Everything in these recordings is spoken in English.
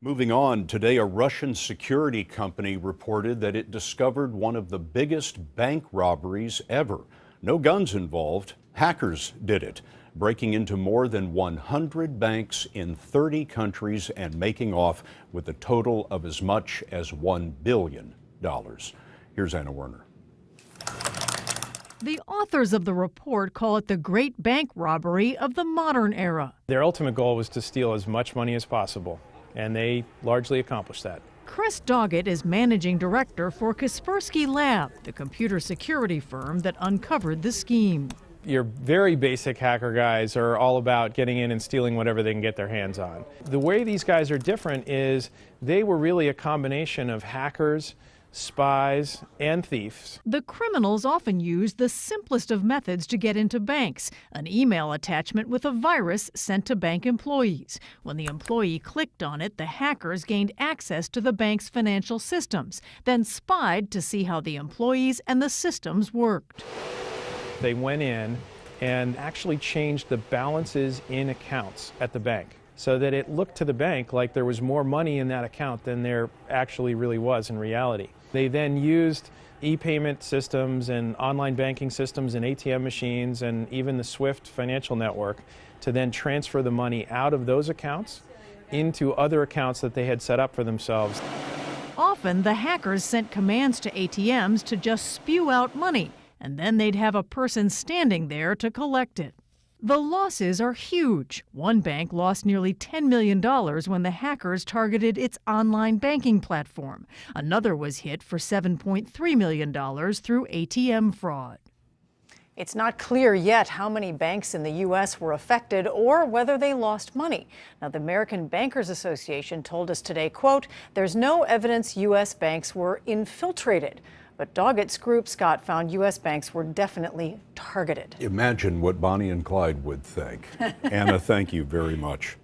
Moving on, today a Russian security company reported that it discovered one of the biggest bank robberies ever. No guns involved, hackers did it, breaking into more than 100 banks in 30 countries and making off with a total of as much as $1 billion. Here's Anna Werner. The authors of the report call it the great bank robbery of the modern era. Their ultimate goal was to steal as much money as possible, and they largely accomplished that. Chris Doggett is managing director for Kaspersky Lab, the computer security firm that uncovered the scheme. Your very basic hacker guys are all about getting in and stealing whatever they can get their hands on. The way these guys are different is they were really a combination of hackers, spies, and thieves. The criminals often use the simplest of methods to get into banks, an email attachment with a virus sent to bank employees. When the employee clicked on it, the hackers gained access to the bank's financial systems, then spied to see how the employees and the systems worked. They went in and actually changed the balances in accounts at the bank, so that it looked to the bank like there was more money in that account than there actually really was in reality. They then used e-payment systems and online banking systems and ATM machines and even the SWIFT financial network to then transfer the money out of those accounts into other accounts that they had set up for themselves. Often, the hackers sent commands to ATMs to just spew out money, and then they'd have a person standing there to collect it. The losses are huge. One bank lost nearly $10 million when the hackers targeted its online banking platform. Another was hit for $7.3 million through ATM fraud. It's not clear yet how many banks in the U.S. were affected or whether they lost money. Now, the American Bankers Association told us today, quote, "There's no evidence U.S. banks were infiltrated." But Doggett's group, Scott, found U.S. banks were definitely targeted. Imagine what Bonnie and Clyde would think. Anna, thank you very much.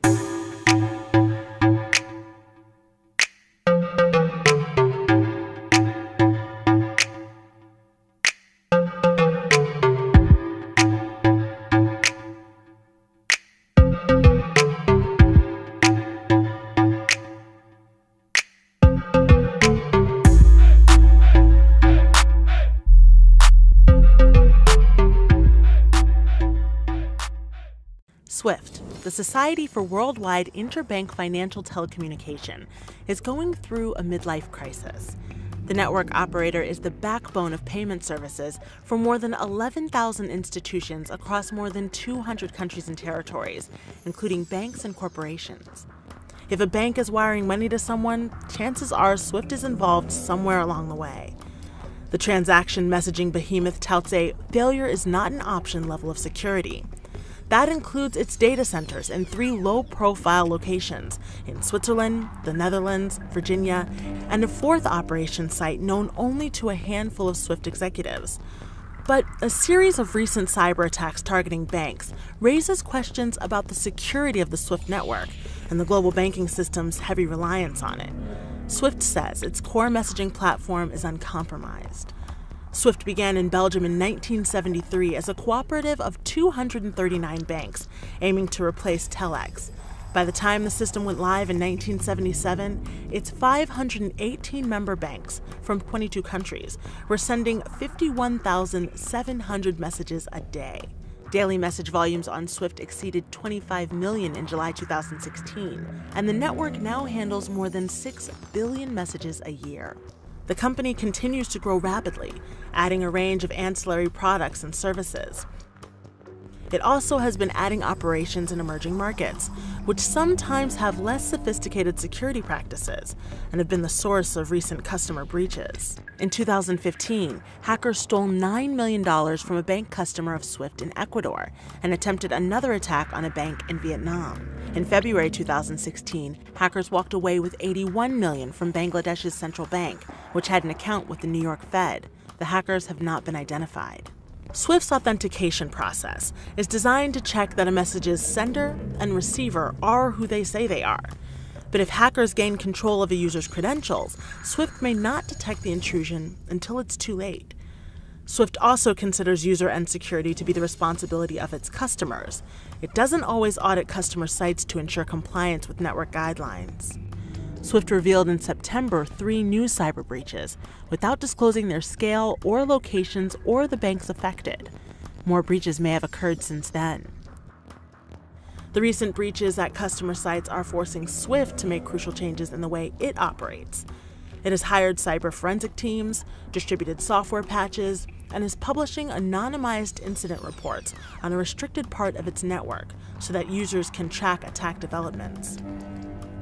SWIFT, the Society for Worldwide Interbank Financial Telecommunication, is going through a midlife crisis. The network operator is the backbone of payment services for more than 11,000 institutions across more than 200 countries and territories, including banks and corporations. If a bank is wiring money to someone, chances are SWIFT is involved somewhere along the way. The transaction messaging behemoth touts a failure is not an option level of security. That includes its data centers in 3 low-profile locations in Switzerland, the Netherlands, Virginia, and a 4th operation site known only to a handful of SWIFT executives. But a series of recent cyber attacks targeting banks raises questions about the security of the SWIFT network and the global banking system's heavy reliance on it. SWIFT says its core messaging platform is uncompromised. SWIFT began in Belgium in 1973 as a cooperative of 239 banks, aiming to replace Telex. By the time the system went live in 1977, its 518 member banks from 22 countries were sending 51,700 messages a day. Daily message volumes on SWIFT exceeded 25 million in July 2016, and the network now handles more than 6 billion messages a year. The company continues to grow rapidly, adding a range of ancillary products and services. It also has been adding operations in emerging markets, which sometimes have less sophisticated security practices and have been the source of recent customer breaches. In 2015, hackers stole $9 million from a bank customer of SWIFT in Ecuador and attempted another attack on a bank in Vietnam. In February 2016, hackers walked away with $81 million from Bangladesh's central bank, which had an account with the New York Fed. The hackers have not been identified. SWIFT's authentication process is designed to check that a message's sender and receiver are who they say they are. But if hackers gain control of a user's credentials, SWIFT may not detect the intrusion until it's too late. SWIFT also considers user-end security to be the responsibility of its customers. It doesn't always audit customer sites to ensure compliance with network guidelines. SWIFT revealed in September 3 new cyber breaches, without disclosing their scale or locations or the banks affected. More breaches may have occurred since then. The recent breaches at customer sites are forcing SWIFT to make crucial changes in the way it operates. It has hired cyber forensic teams, distributed software patches, and is publishing anonymized incident reports on a restricted part of its network so that users can track attack developments.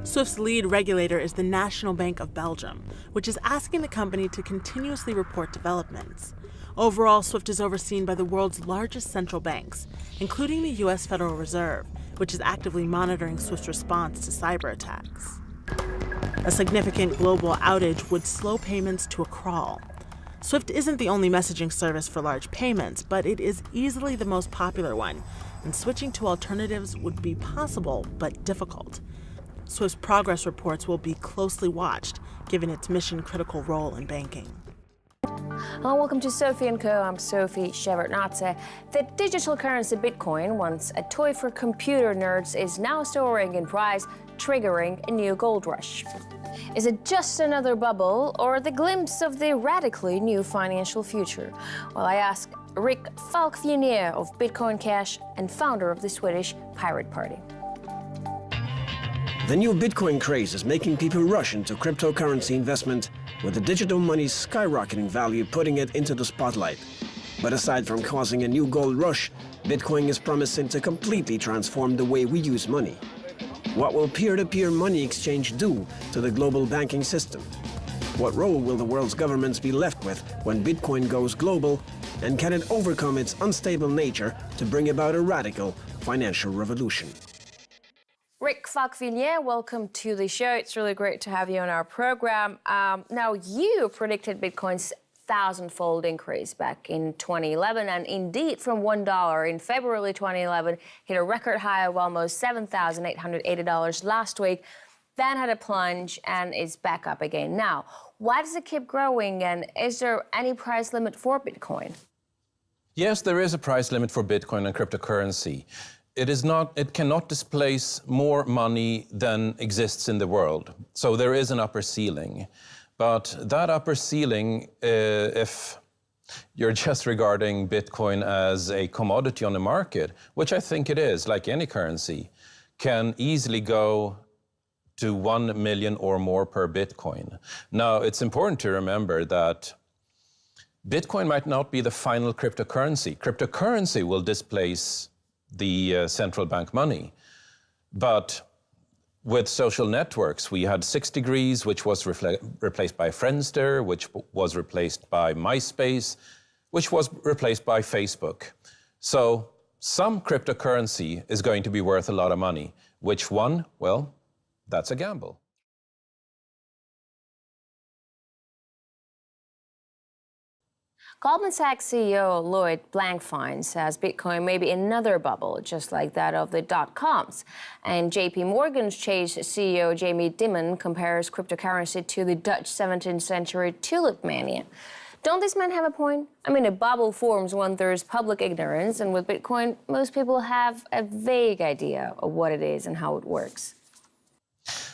SWIFT's lead regulator is the National Bank of Belgium, which is asking the company to continuously report developments. Overall, SWIFT is overseen by the world's largest central banks, including the U.S. Federal Reserve, which is actively monitoring SWIFT's response to cyber attacks. A significant global outage would slow payments to a crawl. SWIFT isn't the only messaging service for large payments, but it is easily the most popular one, and switching to alternatives would be possible but difficult. SWIFT's progress reports will be closely watched, given its mission-critical role in banking. Hello, welcome to Sophie & Co. I'm Sophie Shevardnadze. The digital currency Bitcoin, once a toy for computer nerds, is now soaring in price, triggering a new gold rush. Is it just another bubble or the glimpse of the radically new financial future? Well, I ask Rick Falk-Vionier of Bitcoin Cash and founder of the Swedish Pirate Party. The new Bitcoin craze is making people rush into cryptocurrency investment, with the digital money's skyrocketing value putting it into the spotlight. But aside from causing a new gold rush, Bitcoin is promising to completely transform the way we use money. What will peer-to-peer money exchange do to the global banking system? What role will the world's governments be left with when Bitcoin goes global? And can it overcome its unstable nature to bring about a radical financial revolution? Rick Falk-Vionier, welcome to the show. It's really great to have you on our program. Now, you predicted Bitcoin's thousand-fold increase back in 2011, and indeed, from $1 in February 2011, hit a record high of almost $7,880 last week, then had a plunge and is back up again. Now, why does it keep growing, and is there any price limit for Bitcoin? Yes, there is a price limit for Bitcoin and cryptocurrency. It cannot displace more money than exists in the world. So there is an upper ceiling. But that upper ceiling, if you're just regarding Bitcoin as a commodity on the market, which I think it is, like any currency, can easily go to 1 million or more per Bitcoin. Now, it's important to remember that Bitcoin might not be the final cryptocurrency. Cryptocurrency will displace the central bank money. But with social networks, we had 6 Degrees, which was replaced by Friendster, which was replaced by MySpace, which was replaced by Facebook. So some cryptocurrency is going to be worth a lot of money. Which one? Well, that's a gamble. Goldman Sachs CEO Lloyd Blankfein says Bitcoin may be another bubble, just like that of the dot-coms. And JP Morgan's Chase CEO Jamie Dimon compares cryptocurrency to the Dutch 17th century tulip mania. Don't these men have a point? I mean, a bubble forms when there's public ignorance, and with Bitcoin, most people have a vague idea of what it is and how it works.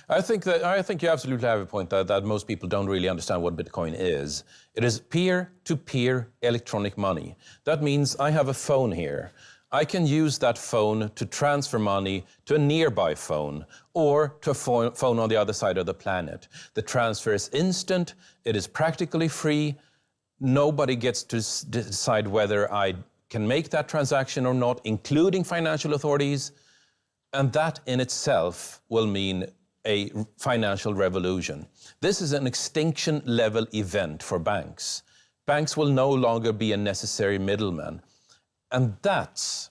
I think you absolutely have a point that most people don't really understand what Bitcoin is. It is peer-to-peer electronic money. That means I have a phone here. I can use that phone to transfer money to a nearby phone or to a phone on the other side of the planet. The transfer is instant, it is practically free. Nobody gets to decide whether I can make that transaction or not, including financial authorities. And that in itself will mean a financial revolution. This is an extinction-level event for banks. Banks will no longer be a necessary middleman. And that's,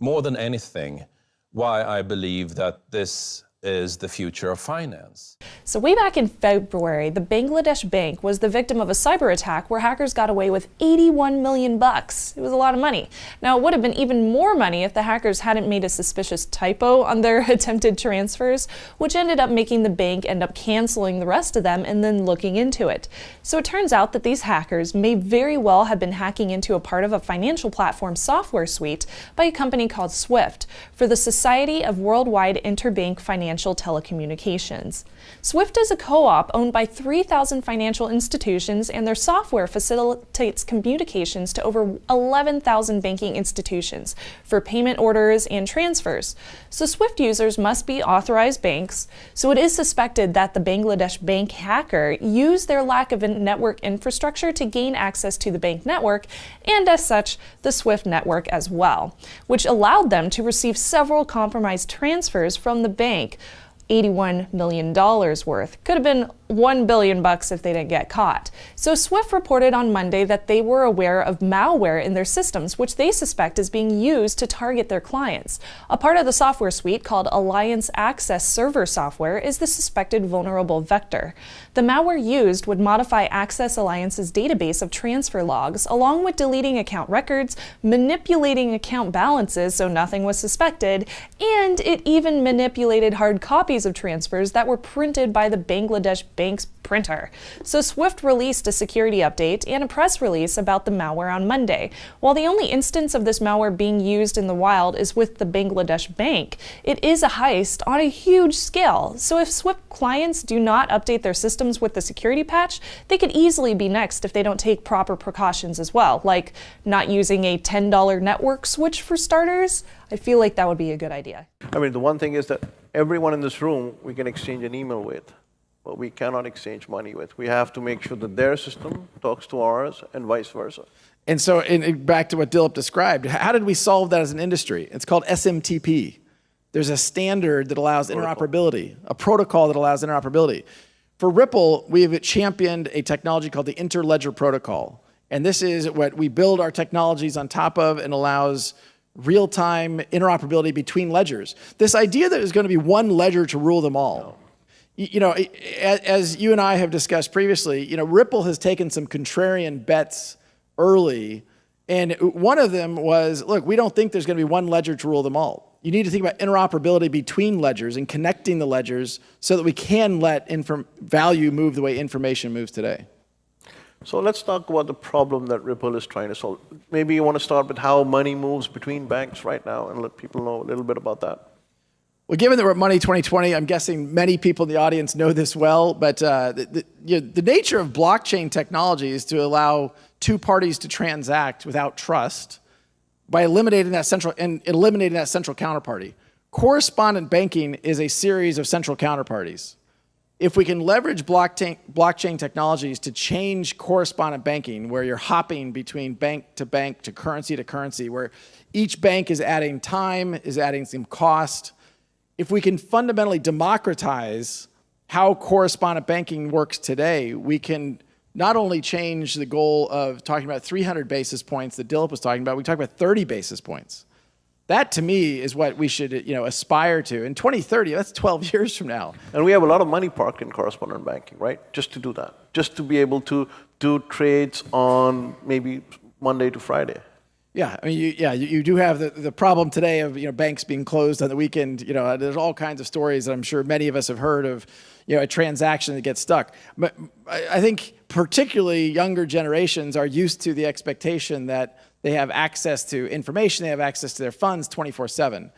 more than anything, why I believe that this is the future of finance. So way back in February, the Bangladesh bank was the victim of a cyber attack where hackers got away with $81 million. It was a lot of money. Now, it would have been even more money if the hackers hadn't made a suspicious typo on their attempted transfers, which ended up making the bank end up canceling the rest of them and then looking into it. So it turns out that these hackers may very well have been hacking into a part of a financial platform software suite by a company called SWIFT for the Society of Worldwide Interbank Financial financial telecommunications. SWIFT is a co-op owned by 3,000 financial institutions, and their software facilitates communications to over 11,000 banking institutions for payment orders and transfers. So SWIFT users must be authorized banks, so it is suspected that the Bangladesh bank hacker used their lack of network infrastructure to gain access to the bank network, and as such, the SWIFT network as well, which allowed them to receive several compromised transfers from the bank. $81 million worth. Could have been $1 billion if they didn't get caught. So SWIFT reported on Monday that they were aware of malware in their systems, which they suspect is being used to target their clients. A part of the software suite called Alliance Access Server Software is the suspected vulnerable vector. The malware used would modify Access Alliance's database of transfer logs, along with deleting account records, manipulating account balances so nothing was suspected, and it even manipulated hard copies of transfers that were printed by the Bangladesh bank's printer. So SWIFT released a security update and a press release about the malware on Monday. While the only instance of this malware being used in the wild is with the Bangladesh bank, it is a heist on a huge scale. So if SWIFT clients do not update their systems with the security patch, they could easily be next if they don't take proper precautions as well, like not using a $10 network switch for starters. I feel like that would be a good idea. I mean, the one thing is that everyone in this room we can exchange an email with, but we cannot exchange money with. We have to make sure that their system talks to ours and vice versa. And so back to what Dilip described, how did we solve that as an industry? It's called SMTP. There's a standard that allows interoperability, a protocol that allows interoperability. For Ripple, we have championed a technology called the Interledger Protocol. And this is what we build our technologies on top of and allows real-time interoperability between ledgers. This idea that there's going to be one ledger to rule them all. You know, as you and I have discussed previously, you know, Ripple has taken some contrarian bets early. And one of them was, look, we don't think there's going to be one ledger to rule them all. You need to think about interoperability between ledgers and connecting the ledgers so that we can let value move the way information moves today. So let's talk about the problem that Ripple is trying to solve. Maybe you want to start with how money moves between banks right now and let people know a little bit about that. Well, given that we're at Money 2020, I'm guessing many people in the audience know this well, but the nature of blockchain technology is to allow two parties to transact without trust by eliminating that central counterparty. Correspondent banking is a series of central counterparties. If we can leverage blockchain technologies to change correspondent banking, where you're hopping between bank to currency, where each bank is adding time, is adding some cost, if we can fundamentally democratize how correspondent banking works today, we can not only change the goal of talking about 300 basis points that Dilip was talking about, we talk about 30 basis points. That, to me, is what we should aspire to. In 2030, that's 12 years from now. And we have a lot of money parked in correspondent banking, right? Just to do that. Just to be able to do trades on maybe Monday to Friday. Yeah, I mean, you do have the problem today of banks being closed on the weekend. There's all kinds of stories that I'm sure many of us have heard of, a transaction that gets stuck. But I think particularly younger generations are used to the expectation that they have access to information, they have access to their funds 24/7.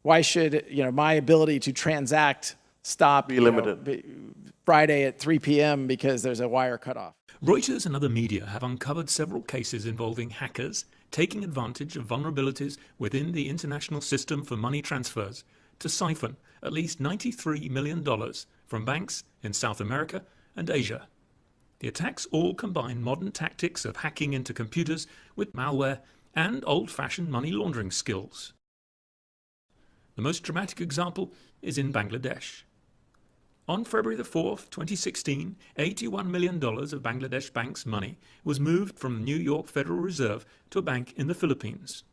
Why should my ability to transact stop be limited Friday at 3 p.m. because there's a wire cutoff? Reuters and other media have uncovered several cases involving hackers taking advantage of vulnerabilities within the international system for money transfers to siphon at least $93 million from banks in South America and Asia. The attacks all combine modern tactics of hacking into computers with malware and old-fashioned money laundering skills. The most dramatic example is in Bangladesh. On February the 4th, 2016, $81 million of Bangladesh Bank's money was moved from the New York Federal Reserve to a bank in the Philippines.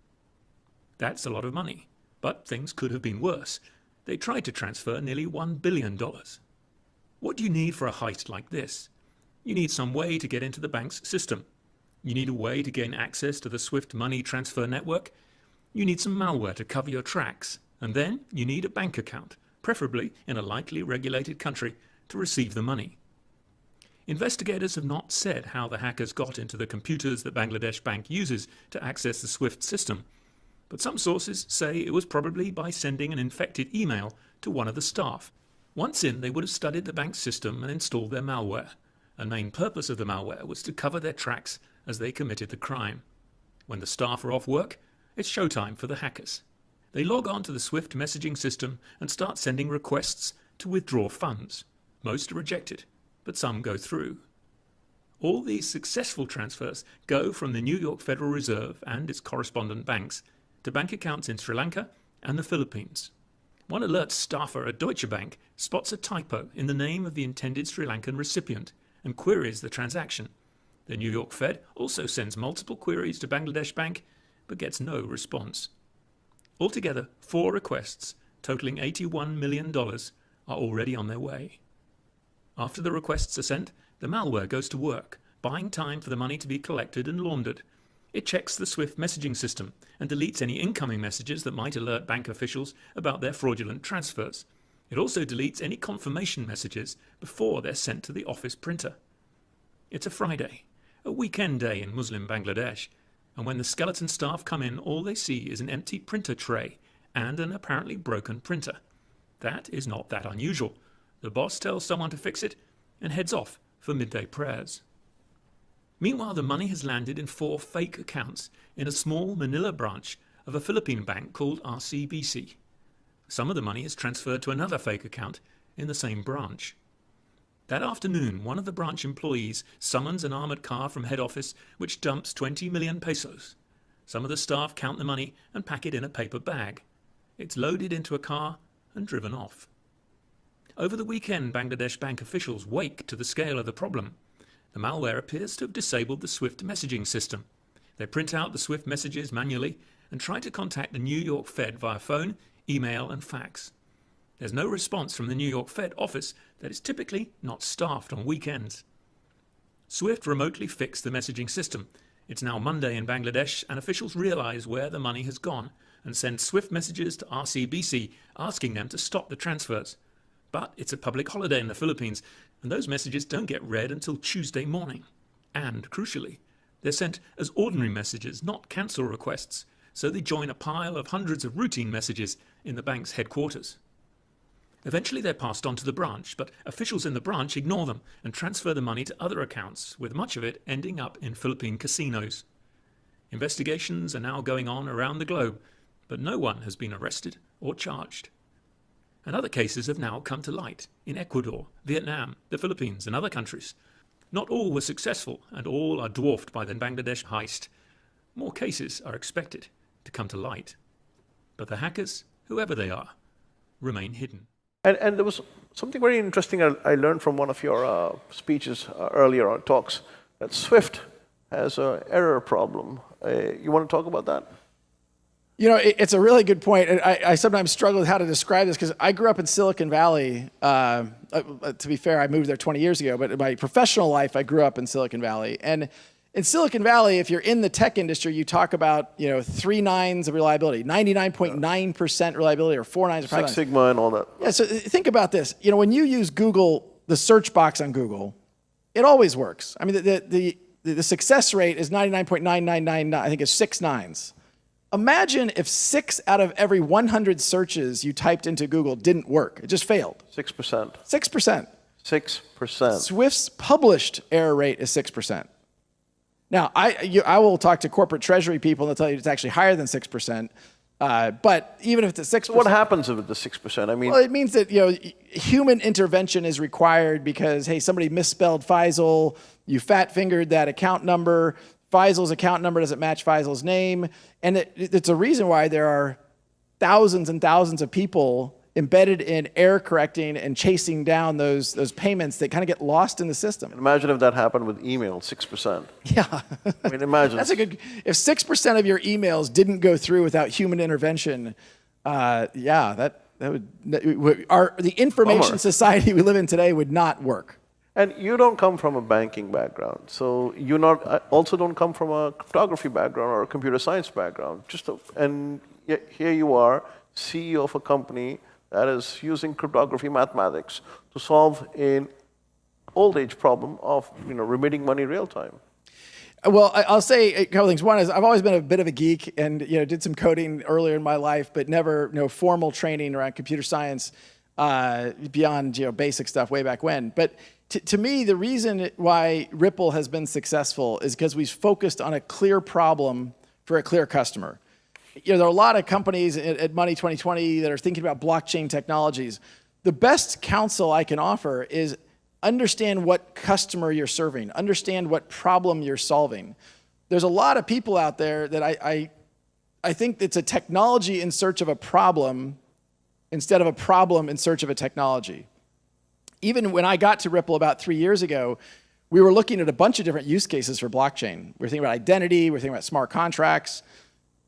That's a lot of money, but things could have been worse. They tried to transfer nearly $1 billion. What do you need for a heist like this? You need some way to get into the bank's system. You need a way to gain access to the SWIFT money transfer network. You need some malware to cover your tracks. And then you need a bank account, preferably in a lightly regulated country, to receive the money. Investigators have not said how the hackers got into the computers that Bangladesh Bank uses to access the SWIFT system, but some sources say it was probably by sending an infected email to one of the staff. Once in, they would have studied the bank's system and installed their malware. A main purpose of the malware was to cover their tracks as they committed the crime. When the staff are off work, it's showtime for the hackers. They log on to the Swift messaging system and start sending requests to withdraw funds. Most are rejected, but some go through. All these successful transfers go from the New York Federal Reserve and its correspondent banks to bank accounts in Sri Lanka and the Philippines. One alert staffer at Deutsche Bank spots a typo in the name of the intended Sri Lankan recipient and queries the transaction. The New York Fed also sends multiple queries to Bangladesh Bank, but gets no response. Altogether, 4 requests, totaling $81 million, are already on their way. After the requests are sent, the malware goes to work, buying time for the money to be collected and laundered. It checks the Swift messaging system and deletes any incoming messages that might alert bank officials about their fraudulent transfers. It also deletes any confirmation messages before they're sent to the office printer. It's a Friday, a weekend day in Muslim Bangladesh, and when the skeleton staff come in, all they see is an empty printer tray and an apparently broken printer. That is not that unusual. The boss tells someone to fix it and heads off for midday prayers. Meanwhile, the money has landed in 4 fake accounts in a small Manila branch of a Philippine bank called RCBC. Some of the money is transferred to another fake account in the same branch. That afternoon, one of the branch employees summons an armored car from head office which dumps 20 million pesos. Some of the staff count the money and pack it in a paper bag. It's loaded into a car and driven off. Over the weekend, Bangladesh bank officials wake to the scale of the problem. The malware appears to have disabled the Swift messaging system. They print out the Swift messages manually and try to contact the New York Fed via phone, email and fax. There's no response from the New York Fed office that is typically not staffed on weekends. Swift remotely fixed the messaging system. It's now Monday in Bangladesh and officials realize where the money has gone and send Swift messages to RCBC asking them to stop the transfers. But it's a public holiday in the Philippines and those messages don't get read until Tuesday morning. And, crucially, they're sent as ordinary messages, not cancel requests, so they join a pile of hundreds of routine messages in the bank's headquarters. Eventually they're passed on to the branch, but officials in the branch ignore them and transfer the money to other accounts, with much of it ending up in Philippine casinos. Investigations are now going on around the globe, but no one has been arrested or charged. And other cases have now come to light in Ecuador, Vietnam, the Philippines and other countries. Not all were successful and all are dwarfed by the Bangladesh heist. More cases are expected to come to light. But the hackers, whoever they are, remain hidden. And there was something very interesting I learned from one of your speeches earlier, or talks, that Swift has an error problem. You want to talk about that? You know, it's a really good point. And I sometimes struggle with how to describe this because I grew up in Silicon Valley. To be fair, I moved there 20 years ago, but in my professional life, I grew up in Silicon Valley. And in Silicon Valley, if you're in the tech industry, you talk about, 3 nines of reliability, 99.9% reliability, or 4 nines of Six Sigma and all that. Yeah, so think about this. When you use Google, the search box on Google, it always works. I mean, the success rate is 99.999, I think it's 6 nines. Imagine if 6 out of every 100 searches you typed into Google didn't work. It just failed. 6%. 6%. 6%. Swift's published error rate is 6%. Now, I will talk to corporate treasury people and they'll tell you it's actually higher than 6%. But even if it's at 6%. So what happens if it's 6%? I mean, well, it means that human intervention is required because, hey, somebody misspelled Faisal, you fat-fingered that account number, Faisal's account number doesn't match Faisal's name, and it's a reason why there are thousands and thousands of people embedded in error correcting and chasing down those payments that kind of get lost in the system. Imagine if that happened with email, 6%. Yeah. I mean, imagine. That's a good. If 6% of your emails didn't go through without human intervention, that would the information society we live in today would not work. And you don't come from a banking background, so you also don't come from a cryptography background or a computer science background. And yet here you are, CEO of a company that is using cryptography mathematics to solve an old age problem of remitting money real time. Well, I'll say a couple things. One is I've always been a bit of a geek and did some coding earlier in my life, but never formal training around computer science beyond basic stuff way back when. But to me, the reason why Ripple has been successful is because we've focused on a clear problem for a clear customer. There are a lot of companies at Money 2020 that are thinking about blockchain technologies. The best counsel I can offer is understand what customer you're serving, understand what problem you're solving. There's a lot of people out there that I think it's a technology in search of a problem instead of a problem in search of a technology. Even when I got to Ripple about 3 years ago, we were looking at a bunch of different use cases for blockchain. We were thinking about identity, we were thinking about smart contracts.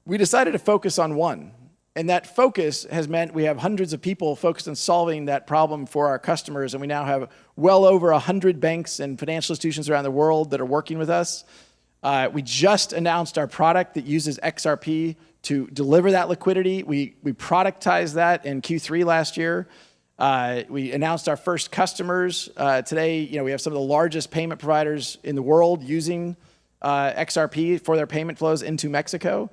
We decided to focus on one. And that focus has meant we have hundreds of people focused on solving that problem for our customers. And we now have well over 100 banks and financial institutions around the world that are working with us. We just announced our product that uses XRP to deliver that liquidity. We productized that in Q3 last year. We announced our first customers. Today, we have some of the largest payment providers in the world using XRP for their payment flows into Mexico.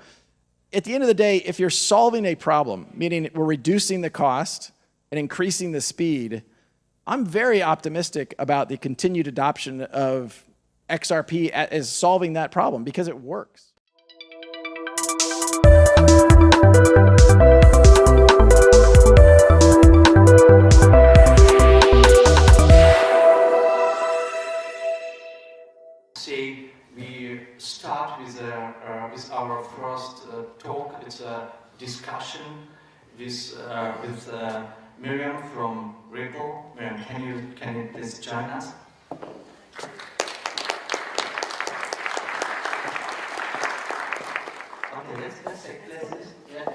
At the end of the day, if you're solving a problem, meaning we're reducing the cost and increasing the speed, I'm very optimistic about the continued adoption of XRP as solving that problem because it works. We start with our first talk. It's a discussion with Miriam from Ripple. Miriam, can you please join us? Okay, let's take this. Yeah.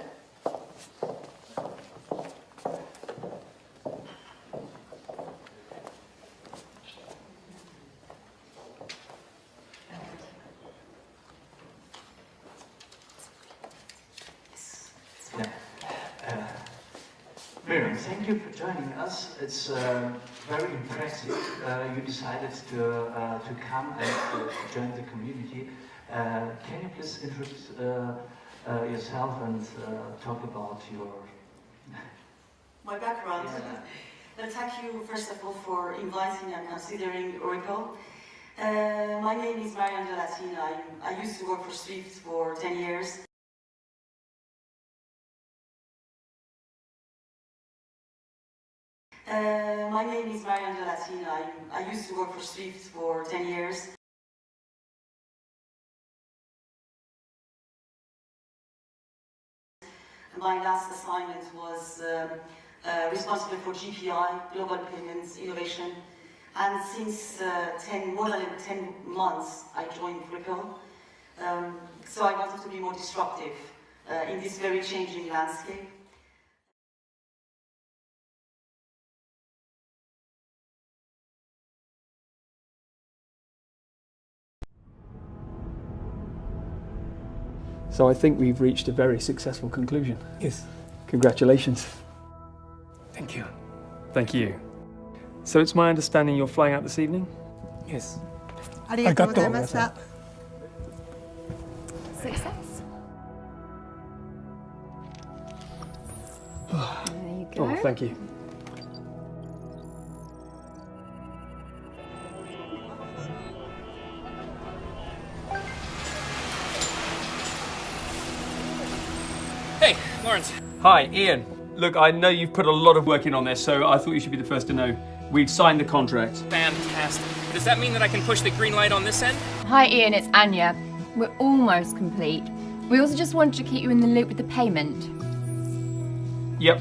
Miriam, thank you for joining us. It's very impressive. You decided to come and join the community. Can you please introduce yourself and talk about my background? Yeah. Thank you first of all for inviting and considering Ripple. My name is Marianne de Latina. I used to work for Swift for 10 years. My name is Marianne de Latina. I used to work for Swift for 10 years. My last assignment was responsible for GPI, Global Payments Innovation. And since more than 10 months, I joined Ripple. So I wanted to be more disruptive in this very changing landscape. So I think we've reached a very successful conclusion. Yes. Congratulations. Thank you. Thank you. So it's my understanding you're flying out this evening? Yes. Success. There you go. Oh, thank you. Hey, Lawrence. Hi, Ian. Look, I know you've put a lot of work in on this, so I thought you should be the first to know. We've signed the contract. Fantastic. Does that mean that I can push the green light on this end? Hi Ian, it's Anya. We're almost complete. We also just wanted to keep you in the loop with the payment. Yep.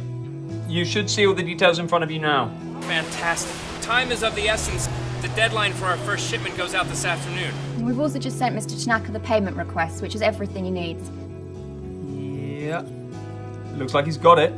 You should see all the details in front of you now. Fantastic. Time is of the essence. The deadline for our first shipment goes out this afternoon. We've also just sent Mr. Tanaka the payment request, which is everything he needs. Yeah. Looks like he's got it.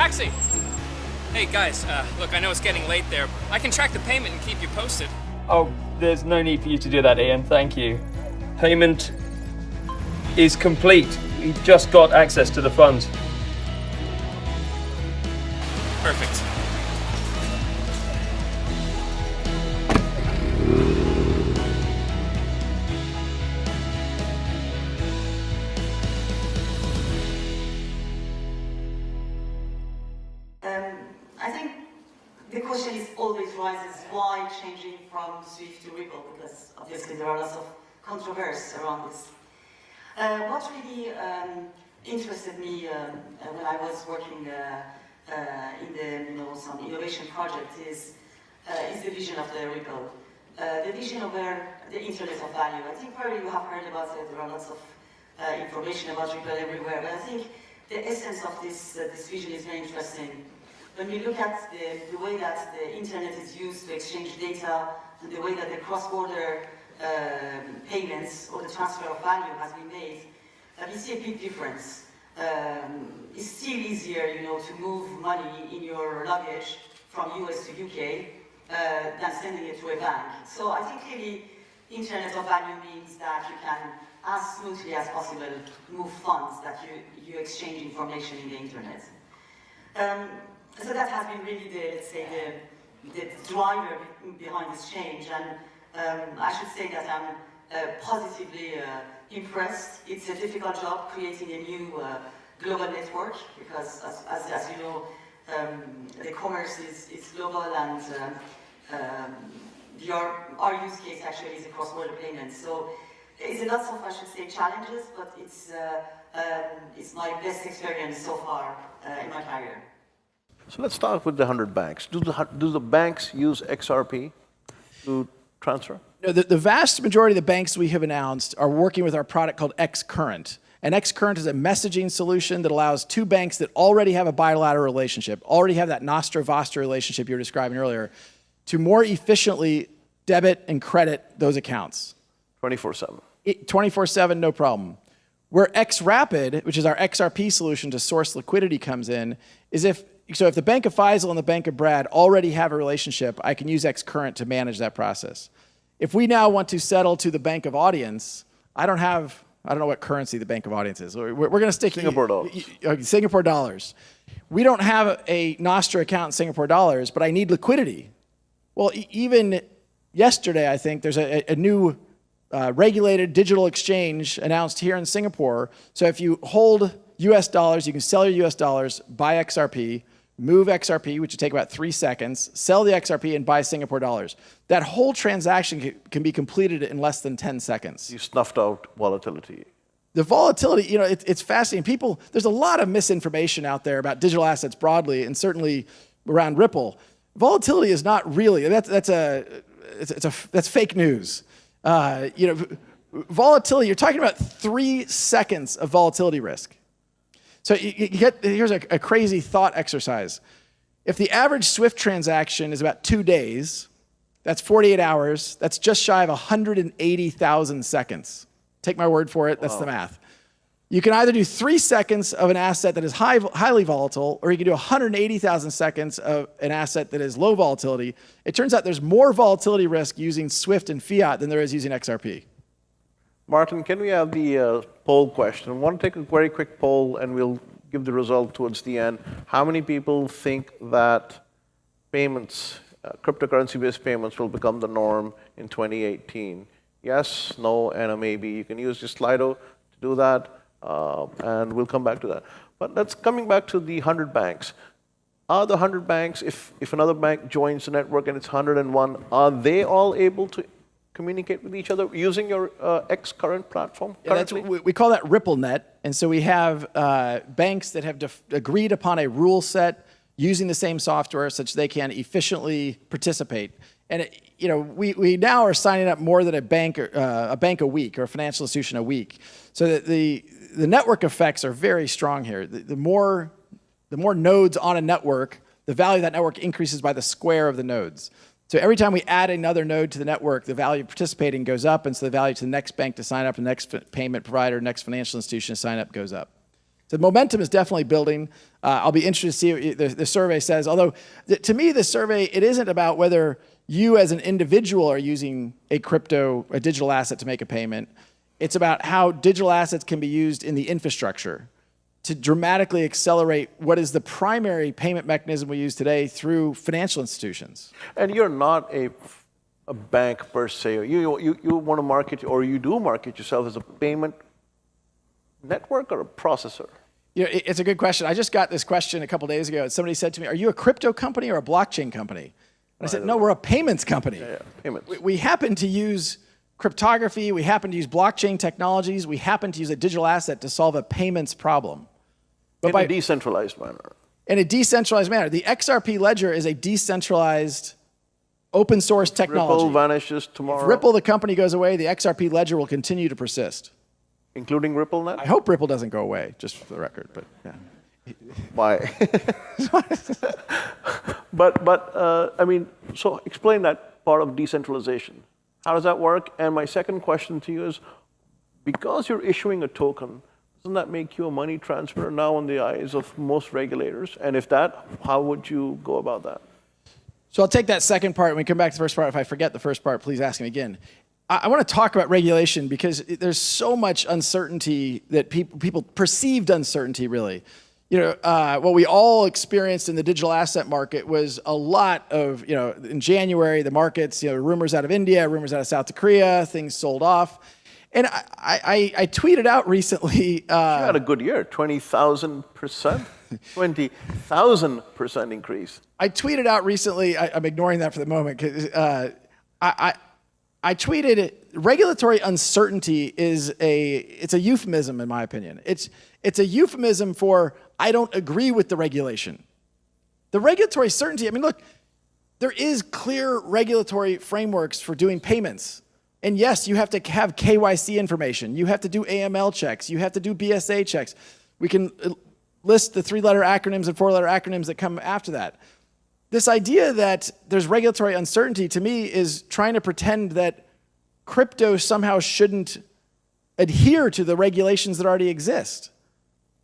taxi! Hey guys, look, I know it's getting late there. I can track the payment and keep you posted. Oh, there's no need for you to do that, Ian. Thank you. Payment is complete. We just got access to the funds. Perfect. I think the question is always rises, why changing from Swift to Ripple? Because obviously there are lots of controversy around this. What really interested me when I was working in the some innovation project is the vision of the Ripple, the vision of where the internet of value. I think probably you have heard about it. There are lots of information about Ripple everywhere, but I think the essence of this vision is very interesting. When you look at the way that the internet is used to exchange data and the way that the cross-border payments or the transfer of value has been made, we see a big difference. It's still easier, to move money in your luggage from US to UK than sending it to a bank. So I think really internet of value means that you can, as smoothly as possible, move funds that you exchange information in the internet. So that has been really the driver behind this change, and I should say that I'm positively impressed. It's a difficult job creating a new global network because, as you know, the commerce is global, and our use case actually is a cross-border payment. So it's a lot of, I should say, challenges, but it's my best experience so far in my career. So let's start with the 100 banks. Do the banks use XRP to transfer? No, the vast majority of the banks we have announced are working with our product called XCurrent. And XCurrent is a messaging solution that allows two banks that already have a bilateral relationship, already have that nostra-vostra relationship you were describing earlier, to more efficiently debit and credit those accounts. 24/7. 24/7, no problem. Where XRapid, which is our XRP solution to source liquidity, comes in, is if the Bank of Faisal and the Bank of Brad already have a relationship, I can use XCurrent to manage that process. If we now want to settle to the Bank of Audience, I don't know what currency the Bank of Audience is. We're going to stick Singapore dollars. Singapore dollars. We don't have a Nostra account in Singapore dollars, but I need liquidity. Well, even yesterday, I think there's a new regulated digital exchange announced here in Singapore. So if you hold US dollars, you can sell your US dollars, buy XRP, move XRP, which would take about 3 seconds, sell the XRP, and buy Singapore dollars. That whole transaction can be completed in less than 10 seconds. You snuffed out volatility. The volatility, it's fascinating. There's a lot of misinformation out there about digital assets broadly, and certainly around Ripple. Volatility is not really, that's fake news. Volatility, you're talking about 3 seconds of volatility risk. So here's a crazy thought exercise. If the average SWIFT transaction is about 2 days, that's 48 hours, that's just shy of 180,000 seconds. Take my word for it, that's the math. You can either do 3 seconds of an asset that is highly volatile, or you can do 180,000 seconds of an asset that is low volatility. It turns out there's more volatility risk using SWIFT and fiat than there is using XRP. Martin, can we have the poll question? I want to take a very quick poll, and we'll give the result towards the end. How many people think that payments, cryptocurrency-based payments, will become the norm in 2018? Yes, no, and a maybe. You can use your Slido to do that, and we'll come back to that. But coming back to the 100 banks. Are the 100 banks, if another bank joins the network and it's 101, are they all able to communicate with each other using your XCurrent platform currently? Yeah, we call that RippleNet. And so we have banks that have agreed upon a rule set using the same software such they can efficiently participate. And we now are signing up more than a bank a week or a financial institution a week. So that the network effects are very strong here. The more nodes on a network, the value of that network increases by the square of the nodes. So every time we add another node to the network, the value of participating goes up, and so the value to the next bank to sign up, the next payment provider, next financial institution to sign up goes up. So momentum is definitely building. I'll be interested to see what the survey says. Although, to me, the survey, it isn't about whether you as an individual are using a digital asset to make a payment. It's about how digital assets can be used in the infrastructure to dramatically accelerate what is the primary payment mechanism we use today through financial institutions. And you're not a bank per se. You want to market, or you do market yourself as a payment network or a processor? It's a good question. I just got this question a couple days ago. Somebody said to me, are you a crypto company or a blockchain company? And I said, no, we're a payments company. Yeah, payments. We happen to use cryptography. We happen to use blockchain technologies. We happen to use a digital asset to solve a payments problem. But in a decentralized manner. In a decentralized manner. The XRP ledger is a decentralized open source technology. Ripple vanishes tomorrow. If Ripple, the company, goes away, the XRP ledger will continue to persist. Including RippleNet? I hope Ripple doesn't go away, just for the record, but yeah. Why? But I mean, so explain that part of decentralization. How does that work? And my second question to you is, because you're issuing a token, doesn't that make you a money transmitter now in the eyes of most regulators? And if that, how would you go about that? So I'll take that second part. When we come back to the first part, if I forget the first part, please ask me again. I want to talk about regulation because there's so much uncertainty that people perceived uncertainty, really. What we all experienced in the digital asset market was a lot of, in January, the markets, rumors out of India, rumors out of South Korea, things sold off. And I tweeted out recently. You had a good year, 20,000%, 20,000% increase. I tweeted out recently, I'm ignoring that for the moment, because I tweeted, regulatory uncertainty it's a euphemism in my opinion. It's a euphemism for, I don't agree with the regulation. The regulatory certainty, I mean, look, there is clear regulatory frameworks for doing payments. And yes, you have to have KYC information. You have to do AML checks. You have to do BSA checks. We can list the 3-letter acronyms and 4-letter acronyms that come after that. This idea that there's regulatory uncertainty, to me, is trying to pretend that crypto somehow shouldn't adhere to the regulations that already exist.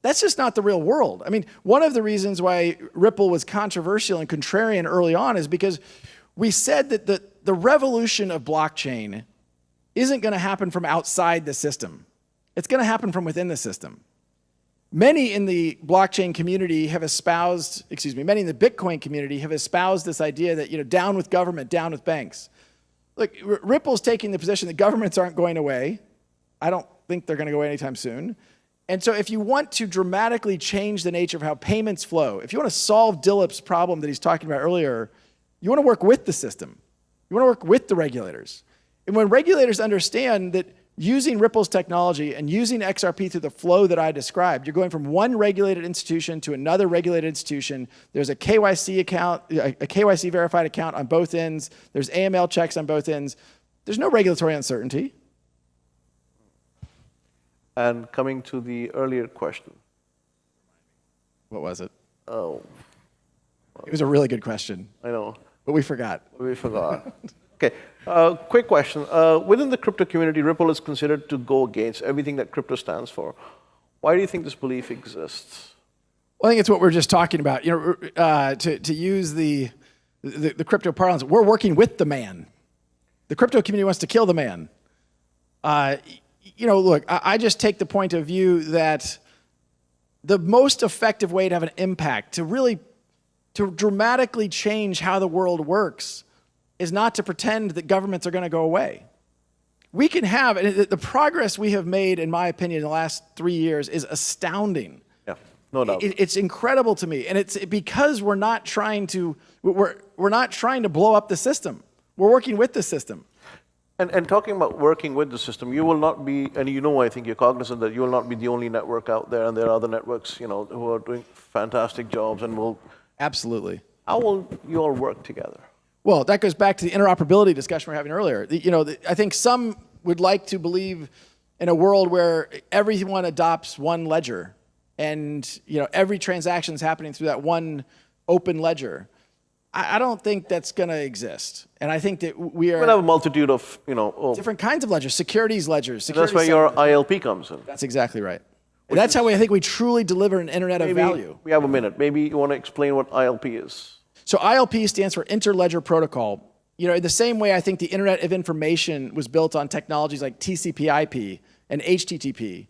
That's just not the real world. I mean, one of the reasons why Ripple was controversial and contrarian early on is because we said that the revolution of blockchain isn't going to happen from outside the system. It's going to happen from within the system. Many in the blockchain community have espoused, many in the Bitcoin community have espoused this idea that, down with government, down with banks. Look, Ripple's taking the position that governments aren't going away. I don't think they're going to go away anytime soon. And so if you want to dramatically change the nature of how payments flow, if you want to solve Dilip's problem that he's talking about earlier, you want to work with the system. You want to work with the regulators. And when regulators understand that using Ripple's technology and using XRP through the flow that I described, you're going from one regulated institution to another regulated institution. There's a KYC account, a KYC verified account on both ends. There's AML checks on both ends. There's no regulatory uncertainty. And coming to the earlier question. What was it? Oh. It was a really good question. I know. But we forgot. We forgot. Okay, quick question. Within the crypto community, Ripple is considered to go against everything that crypto stands for. Why do you think this belief exists? Well, I think it's what we were just talking about. To use the crypto parlance, we're working with the man. The crypto community wants to kill the man. Look, I just take the point of view that the most effective way to have an impact, to dramatically change how the world works, is not to pretend that governments are going to go away. We can have, and the progress we have made, in my opinion, in the last 3 years is astounding. Yeah, no doubt. It's incredible to me, and it's because we're not trying to blow up the system. We're working with the system. And talking about working with the system, you will not be, and I think you're cognizant that you will not be the only network out there, and there are other networks, who are doing fantastic jobs and will. Absolutely. How will you all work together? Well, that goes back to the interoperability discussion we were having earlier. I think some would like to believe in a world where everyone adopts one ledger, and every transaction is happening through that one open ledger. I don't think that's going to exist, and I think that we are. We'll have a multitude of different kinds of ledgers, securities ledgers. That's where your ILP comes in. That's exactly right. And that's how I think we truly deliver an internet of value. We have a minute. Maybe you want to explain what ILP is. So ILP stands for Interledger Protocol. You know, in the same way I think the Internet of Information was built on technologies like TCP/IP and HTTP,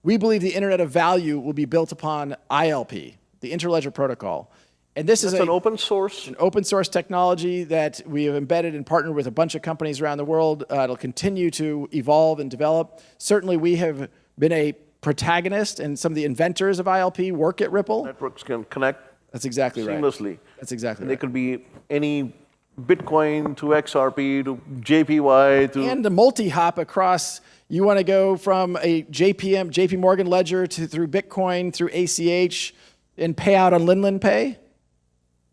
we believe the Internet of Value will be built upon ILP, the Interledger Protocol. And this is an open source? An open source technology that we have embedded and partnered with a bunch of companies around the world. It'll continue to evolve and develop. Certainly we have been a protagonist, and some of the inventors of ILP work at Ripple. Networks can connect That's exactly seamlessly. Right. That's exactly and right. They could be any Bitcoin to XRP to JPY to... And the multi-hop across, you want to go from a JP Morgan ledger through Bitcoin, through ACH, and pay out on Linlen Pay?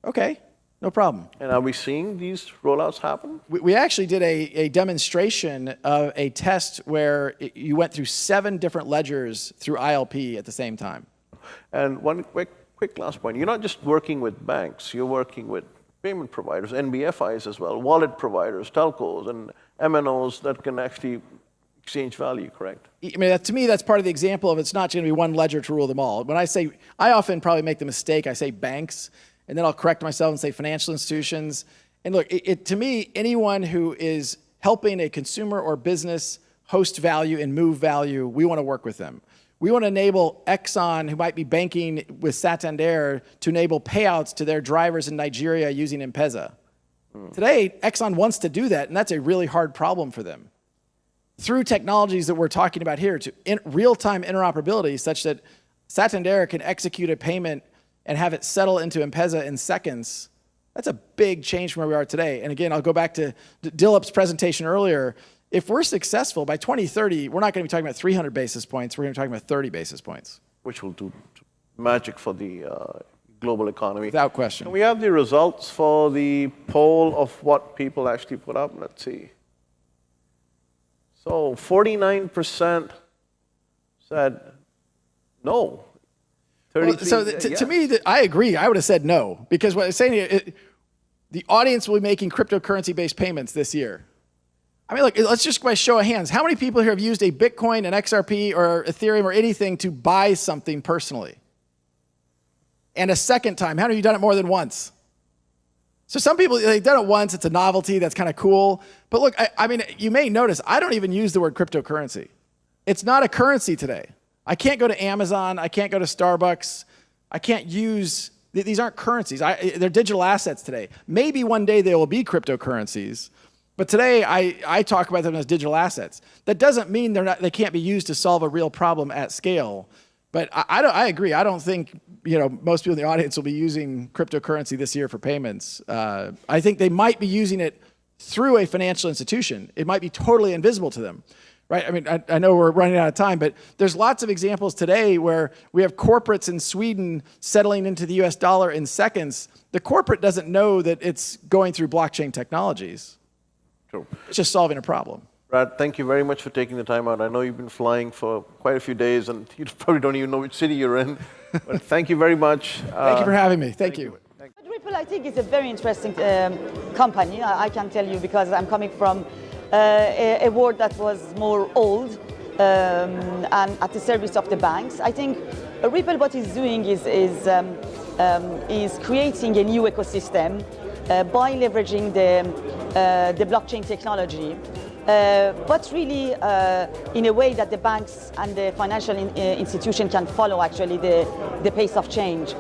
Okay, no problem. And are we seeing these rollouts happen? We actually did a demonstration of a test where you went through 7 different ledgers through ILP at the same time. And one quick last point. You're not just working with banks. You're working with payment providers, NBFIs as well, wallet providers, telcos, and MNOs that can actually exchange value, correct? I mean, to me, that's part of the example of it's not going to be one ledger to rule them all. When I say, I often probably make the mistake, I say banks, and then I'll correct myself and say financial institutions. And look, to me, anyone who is helping a consumer or business host value and move value, we want to work with them. We want to enable Exxon, who might be banking with Santander, to enable payouts to their drivers in Nigeria using M-Pesa. Today, Exxon wants to do that, and that's a really hard problem for them. Through technologies that we're talking about here, to real-time interoperability such that Santander can execute a payment and have it settle into M-Pesa in seconds, that's a big change from where we are today. And again, I'll go back to Dilip's presentation earlier. If we're successful, by 2030, we're not going to be talking about 300 basis points, we're going to be talking about 30 basis points. Which will do magic for the global economy. Without question. Can we have the results for the poll of what people actually put up? Let's see. So 49% said no. Well, so to me, I agree. I would have said no, because what I'm saying here, the audience will be making cryptocurrency-based payments this year. I mean, look, let's just by show of hands, how many people here have used a Bitcoin, an XRP, or Ethereum, or anything to buy something personally? And a second time, how many of you done it more than once? So some people, they've done it once, it's a novelty, that's kind of cool. But look, I mean, you may notice, I don't even use the word cryptocurrency. It's not a currency today. I can't go to Amazon, I can't go to Starbucks, I can't use, these aren't currencies, they're digital assets today. Maybe one day they will be cryptocurrencies, but today I talk about them as digital assets. That doesn't mean they can't be used to solve a real problem at scale. But I agree, I don't think most people in the audience will be using cryptocurrency this year for payments. I think they might be using it through a financial institution. It might be totally invisible to them. Right? I mean, I know we're running out of time, but there's lots of examples today where we have corporates in Sweden settling into the US dollar in seconds. The corporate doesn't know that it's going through blockchain technologies. True. It's just solving a problem. Brad, thank you very much for taking the time out. I know you've been flying for quite a few days, and you probably don't even know which city you're in. But thank you very much. Thank you for having me. Thank you. Ripple, I think, is a very interesting company. I can tell you because I'm coming from a world that was more old and at the service of the banks. I think Ripple, what it's doing is creating a new ecosystem by leveraging the blockchain technology, but really in a way that the banks and the financial institution can follow actually the pace of change.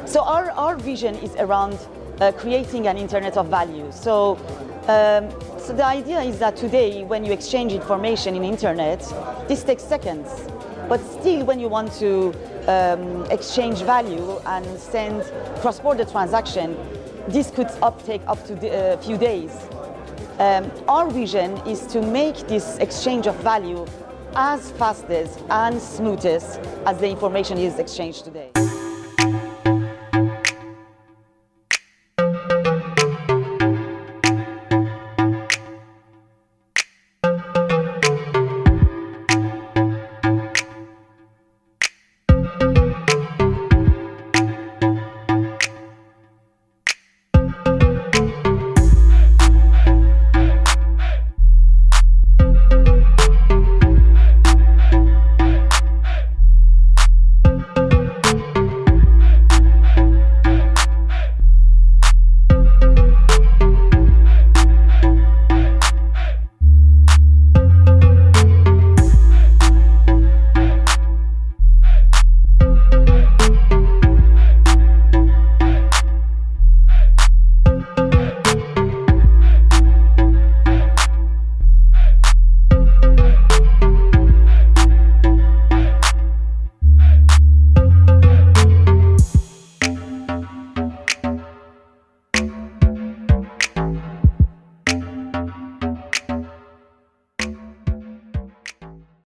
So our vision is around creating an internet of value. So the idea is that today, when you exchange information in internet, this takes seconds. But still, when you want to exchange value and send cross-border transaction, this could take up to a few days. Our vision is to make this exchange of value as fast and smoothest as the information is exchanged today.